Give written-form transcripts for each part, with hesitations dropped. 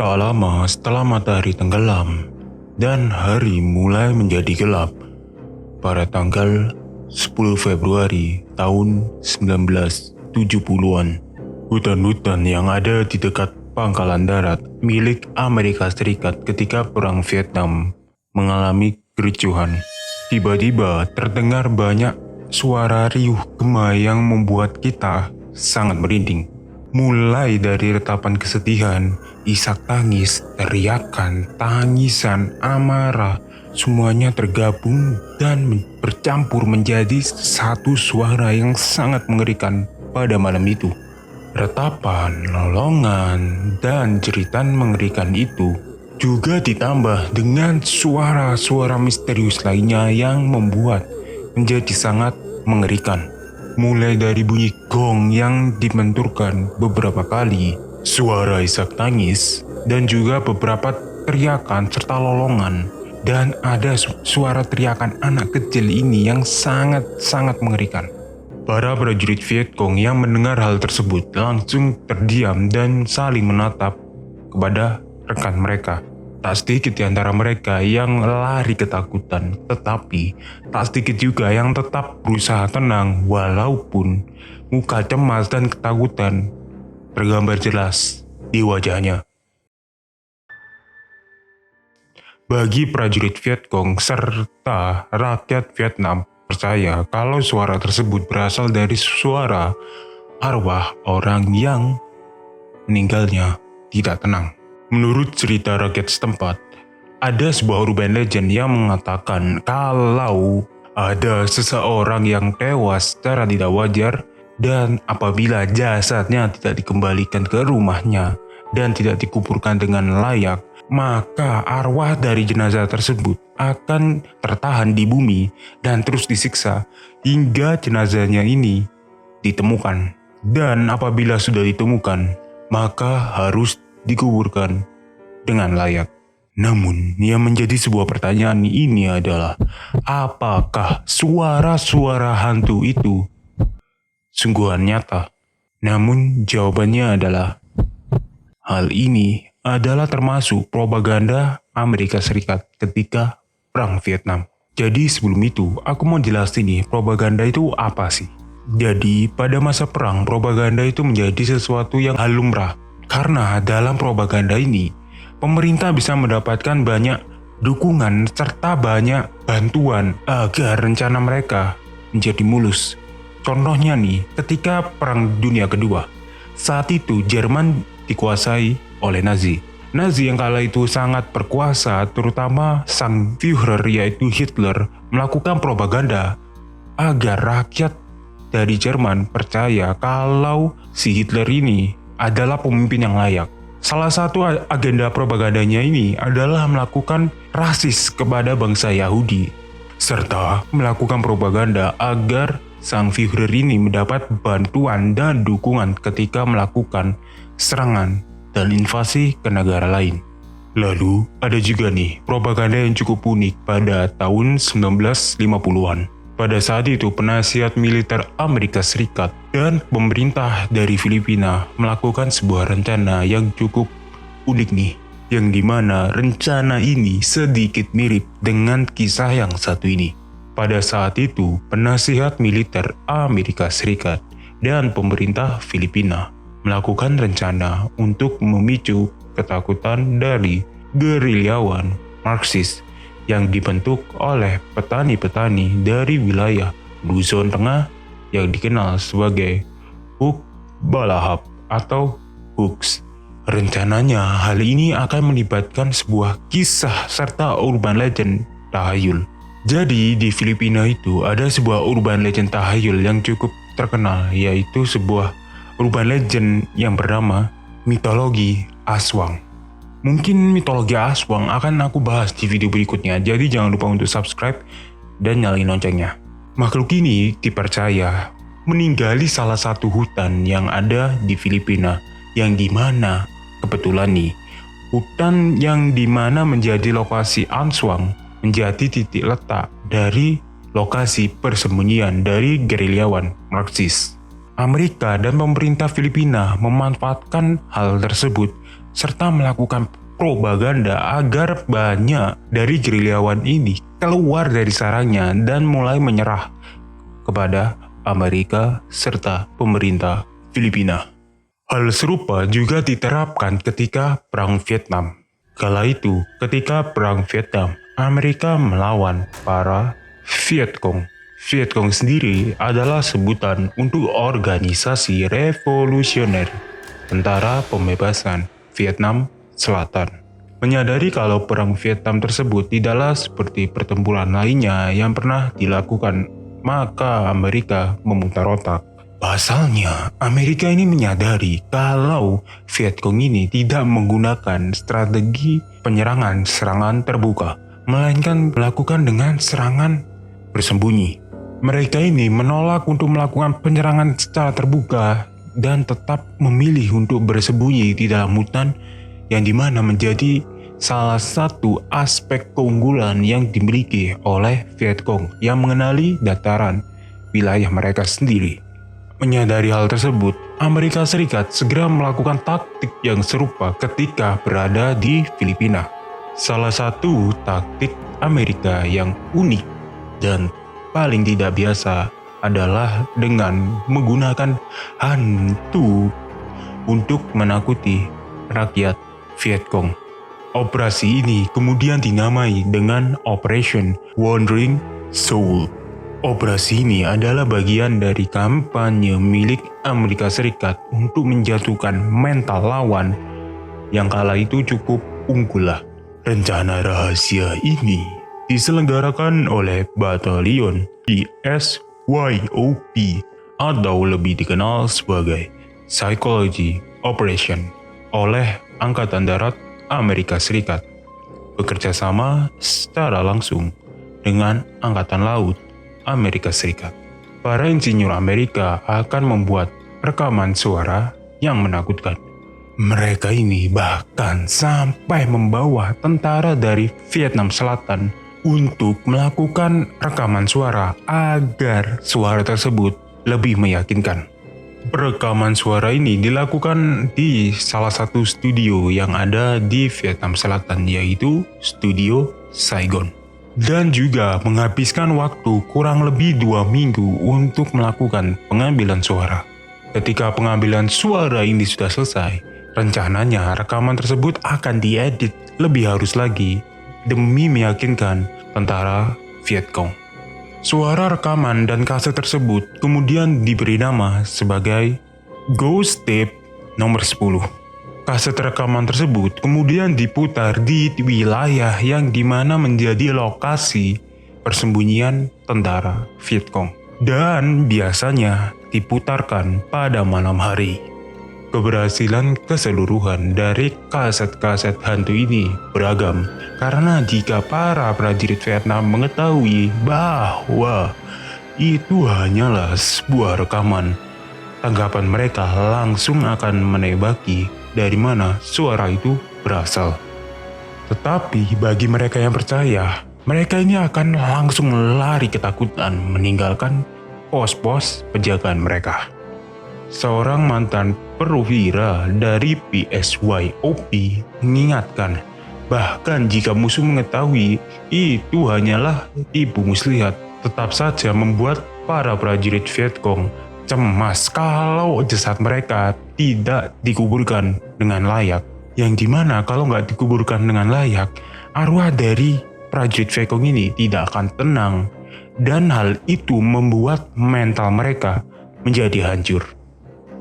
Tak lama setelah matahari tenggelam dan hari mulai menjadi gelap, pada tanggal 10 Februari tahun 1970-an, hutan-hutan yang ada di dekat pangkalan darat milik Amerika Serikat ketika Perang Vietnam mengalami kericuhan. Tiba-tiba terdengar banyak suara riuh gema yang membuat kita sangat merinding. Mulai dari retapan kesedihan, isak tangis, teriakan, tangisan, amarah, semuanya tergabung dan bercampur menjadi satu suara yang sangat mengerikan pada malam itu. Retapan, lolongan, dan jeritan mengerikan itu juga ditambah dengan suara-suara misterius lainnya yang membuat menjadi sangat mengerikan. Mulai dari bunyi gong yang dibenturkan beberapa kali, suara isak tangis, dan juga beberapa teriakan serta lolongan. Dan ada suara teriakan anak kecil ini yang sangat-sangat mengerikan. Para prajurit Vietcong yang mendengar hal tersebut langsung terdiam dan saling menatap kepada rekan mereka. Tak sedikit di antara mereka yang lari ketakutan, tetapi tak sedikit juga yang tetap berusaha tenang walaupun muka cemas dan ketakutan tergambar jelas di wajahnya. Bagi prajurit Vietcong serta rakyat Vietnam percaya kalau suara tersebut berasal dari suara arwah orang yang meninggalnya tidak tenang. Menurut cerita rakyat setempat, ada sebuah urban legend yang mengatakan kalau ada seseorang yang tewas secara tidak wajar dan apabila jasadnya tidak dikembalikan ke rumahnya dan tidak dikuburkan dengan layak, maka arwah dari jenazah tersebut akan tertahan di bumi dan terus disiksa hingga jenazahnya ini ditemukan. Dan apabila sudah ditemukan, maka harus dikuburkan dengan layak. Namun, yang menjadi sebuah pertanyaan ini adalah, apakah suara-suara hantu itu sungguhan nyata? Namun, jawabannya adalah, hal ini adalah termasuk propaganda Amerika Serikat ketika Perang Vietnam. Jadi sebelum itu, aku mau jelasin nih, propaganda itu apa sih? Jadi, pada masa perang, propaganda itu menjadi sesuatu yang hal lumrah. Karena dalam propaganda ini, pemerintah bisa mendapatkan banyak dukungan serta banyak bantuan agar rencana mereka menjadi mulus. Contohnya nih, ketika Perang Dunia Kedua, saat itu Jerman dikuasai oleh Nazi. Nazi yang kala itu sangat berkuasa, terutama sang Führer yaitu Hitler, melakukan propaganda agar rakyat dari Jerman percaya kalau si Hitler ini adalah pemimpin yang layak. Salah satu agenda propagandanya ini adalah melakukan rasis kepada bangsa Yahudi, serta melakukan propaganda agar sang Führer ini mendapat bantuan dan dukungan ketika melakukan serangan dan invasi ke negara lain. Lalu, ada juga nih propaganda yang cukup unik pada tahun 1950-an. Pada saat itu, penasihat militer Amerika Serikat dan pemerintah dari Filipina melakukan sebuah rencana yang cukup unik nih, yang dimana rencana ini sedikit mirip dengan kisah yang satu ini. Pada saat itu, penasihat militer Amerika Serikat dan pemerintah Filipina melakukan rencana untuk memicu ketakutan dari gerilyawan Marxis yang dibentuk oleh petani-petani dari wilayah Luzon Tengah yang dikenal sebagai Huk Balahap atau Hooks. Rencananya hal ini akan melibatkan sebuah kisah serta urban legend tahayul. Jadi di Filipina itu ada sebuah urban legend tahayul yang cukup terkenal, yaitu sebuah urban legend yang bernama mitologi Aswang. Mungkin mitologi Aswang akan aku bahas di video berikutnya, jadi jangan lupa untuk subscribe dan nyalain loncengnya. Makhluk ini dipercaya meninggali salah satu hutan yang ada di Filipina, yang dimana kebetulan nih, hutan yang dimana menjadi lokasi Aswang menjadi titik letak dari lokasi persembunyian dari gerilyawan Marxis. Amerika dan pemerintah Filipina memanfaatkan hal tersebut serta melakukan propaganda agar banyak dari gerilyawan ini keluar dari sarangnya dan mulai menyerah kepada Amerika serta pemerintah Filipina. Hal serupa juga diterapkan ketika Perang Vietnam. Kala itu, ketika Perang Vietnam, Amerika melawan para Vietcong. Vietcong sendiri adalah sebutan untuk organisasi revolusioner Tentara Pembebasan Vietnam Selatan. Menyadari kalau perang Vietnam tersebut tidaklah seperti pertempuran lainnya yang pernah dilakukan, maka Amerika memutar otak. Pasalnya, Amerika ini menyadari kalau Vietcong ini tidak menggunakan strategi serangan terbuka, melainkan melakukan dengan serangan bersembunyi. Mereka ini menolak untuk melakukan penyerangan secara terbuka dan tetap memilih untuk bersembunyi di dalam hutan, yang dimana menjadi salah satu aspek keunggulan yang dimiliki oleh Vietcong yang mengenali dataran wilayah mereka sendiri. Menyadari hal tersebut, Amerika Serikat segera melakukan taktik yang serupa ketika berada di Filipina. Salah satu taktik Amerika yang unik dan paling tidak biasa adalah dengan menggunakan hantu untuk menakuti rakyat Vietcong. Operasi ini kemudian dinamai dengan Operation Wandering Soul. Operasi ini adalah bagian dari kampanye milik Amerika Serikat untuk menjatuhkan mental lawan yang kala itu cukup unggul. Rencana rahasia ini diselenggarakan oleh Batalion PSYOP atau lebih dikenal sebagai Psychology Operation oleh Angkatan Darat Amerika Serikat, bekerja sama secara langsung dengan Angkatan Laut Amerika Serikat. Para insinyur Amerika akan membuat rekaman suara yang menakutkan. Mereka ini bahkan sampai membawa tentara dari Vietnam Selatan untuk melakukan rekaman suara agar suara tersebut lebih meyakinkan. Rekaman suara ini dilakukan di salah satu studio yang ada di Vietnam Selatan, yaitu Studio Saigon. Dan juga menghabiskan waktu kurang lebih 2 minggu untuk melakukan pengambilan suara. Ketika pengambilan suara ini sudah selesai, rencananya rekaman tersebut akan diedit lebih halus lagi demi meyakinkan tentara Vietcong. Suara rekaman dan kaset tersebut kemudian diberi nama sebagai Ghost Tape nomor 10. Kaset rekaman tersebut kemudian diputar di wilayah yang dimana menjadi lokasi persembunyian tentara Vietcong dan biasanya diputarkan pada malam hari. Keberhasilan keseluruhan dari kaset-kaset hantu ini beragam, karena jika para prajurit Vietnam mengetahui bahwa itu hanyalah sebuah rekaman, tanggapan mereka langsung akan menebaki dari mana suara itu berasal. Tetapi bagi mereka yang percaya, mereka ini akan langsung lari ketakutan meninggalkan pos-pos penjagaan mereka. Seorang mantan perwira dari PSYOP mengingatkan, bahkan jika musuh mengetahui itu hanyalah ibu muslihat, tetap saja membuat para prajurit Vietcong cemas kalau jasad mereka tidak dikuburkan dengan layak. Yang dimana kalau nggak dikuburkan dengan layak, arwah dari prajurit Vietcong ini tidak akan tenang, dan hal itu membuat mental mereka menjadi hancur.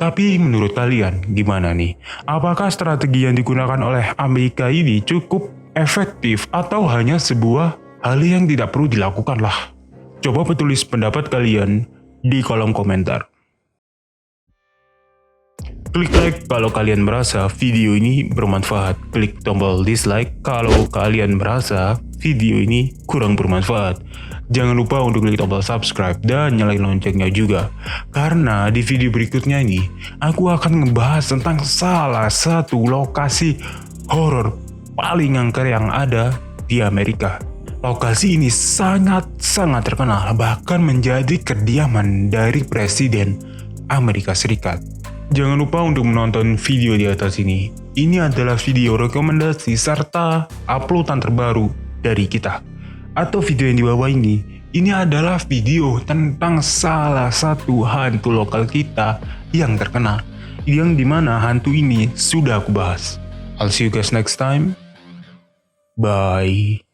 Tapi menurut kalian gimana nih? Apakah strategi yang digunakan oleh Amerika ini cukup efektif atau hanya sebuah hal yang tidak perlu dilakukan lah? Coba tulis pendapat kalian di kolom komentar. Klik like kalau kalian merasa video ini bermanfaat. Klik tombol dislike kalau kalian merasa video ini kurang bermanfaat. Jangan lupa untuk klik tombol subscribe dan nyalain loncengnya juga. Karena di video berikutnya ini, aku akan ngebahas tentang salah satu lokasi horor paling angker yang ada di Amerika. Lokasi ini sangat-sangat terkenal, bahkan menjadi kediaman dari Presiden Amerika Serikat. Jangan lupa untuk menonton video di atas ini. Ini adalah video rekomendasi serta uploadan terbaru dari kita. Atau video yang di bawah ini adalah video tentang salah satu hantu lokal kita yang terkenal. Yang dimana hantu ini sudah aku bahas. I'll see you guys next time. Bye.